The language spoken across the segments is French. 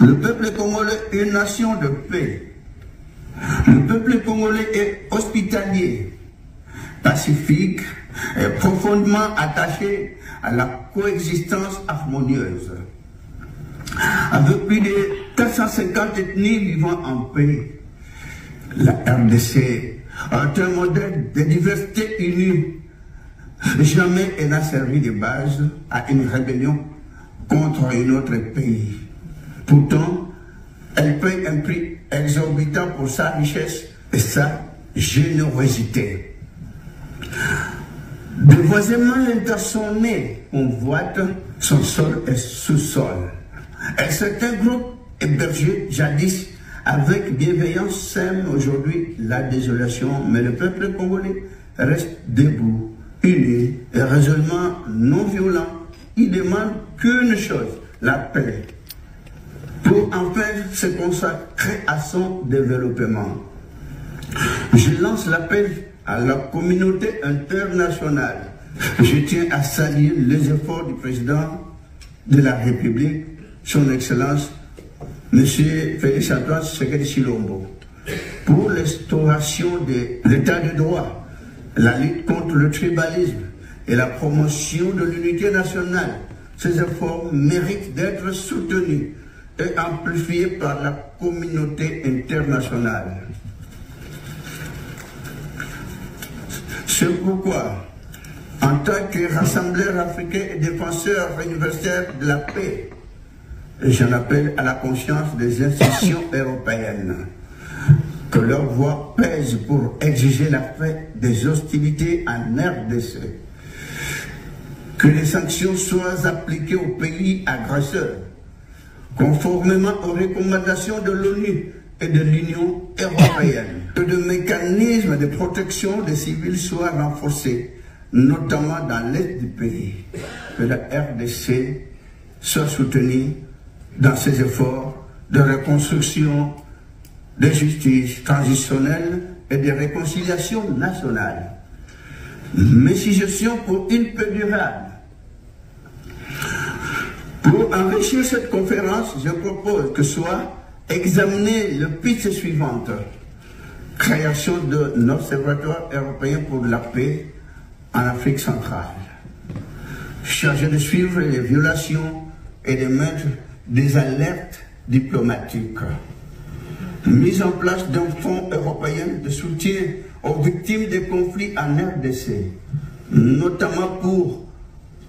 Le peuple congolais est une nation de paix. Le peuple congolais est hospitalier, pacifique et profondément attaché à la coexistence harmonieuse. Avec plus de 450 ethnies vivant en paix, la RDC est un modèle de diversité unie. Jamais elle n'a servi de base à une rébellion contre un autre pays. Pourtant, elle paye un prix exorbitant pour sa richesse et sa générosité. Des voisinnements intersonnés convoitent son sol et sous-sol. Et certains groupes hébergés jadis avec bienveillance sèment aujourd'hui la désolation, mais le peuple congolais reste debout, uni et résolument non violent. Il demande qu'une chose, la paix, pour enfin se consacrer à son développement. Je lance l'appel à la communauté internationale. Je tiens à saluer les efforts du président de la République, son Excellence, M. Félix-Antoine Tshisekedi Tshilombo, pour l'instauration de l'état de droit, la lutte contre le tribalisme et la promotion de l'unité nationale. Ces efforts méritent d'être soutenus et amplifiés par la communauté internationale. C'est pourquoi, en tant que rassembleur africain et défenseur universitaire de la paix, j'en appelle à la conscience des institutions européennes, que leur voix pèse pour exiger la fin des hostilités en RDC, que les sanctions soient appliquées aux pays agresseurs, conformément aux recommandations de l'ONU et de l'Union européenne, que de mécanismes de protection des civils soient renforcés, notamment dans l'est du pays, que la RDC soit soutenue dans ses efforts de reconstruction, de justice transitionnelle et de réconciliation nationale. Mais si je suis pour une paix durable, pour enrichir cette conférence, je propose que soit examiné le piste suivante: création d'un observatoire européen pour la paix en Afrique centrale, chargé de suivre les violations et de mettre des alertes diplomatiques, mise en place d'un fonds européen de soutien aux victimes des conflits en RDC, notamment pour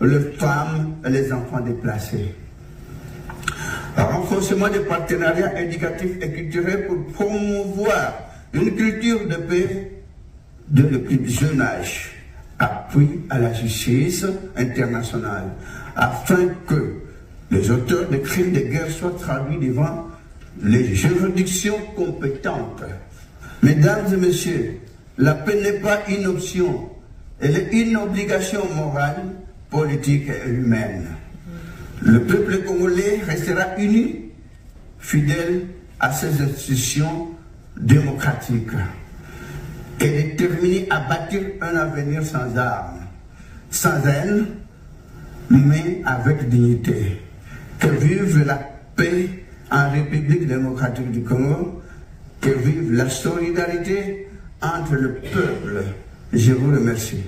les femmes et les enfants déplacés. Renforcement des partenariats éducatifs et culturels pour promouvoir une culture de paix dès le plus jeune âge. Appui à la justice internationale, afin que les auteurs de crimes de guerre soient traduits devant les juridictions compétentes. Mesdames et messieurs, la paix n'est pas une option, elle est une obligation morale, politique et humaine. Le peuple congolais restera uni, fidèle à ses institutions démocratiques et déterminé à bâtir un avenir sans armes, sans haine, mais avec dignité. Que vive la paix en République démocratique du Congo, que vive la solidarité entre le peuple. Je vous remercie.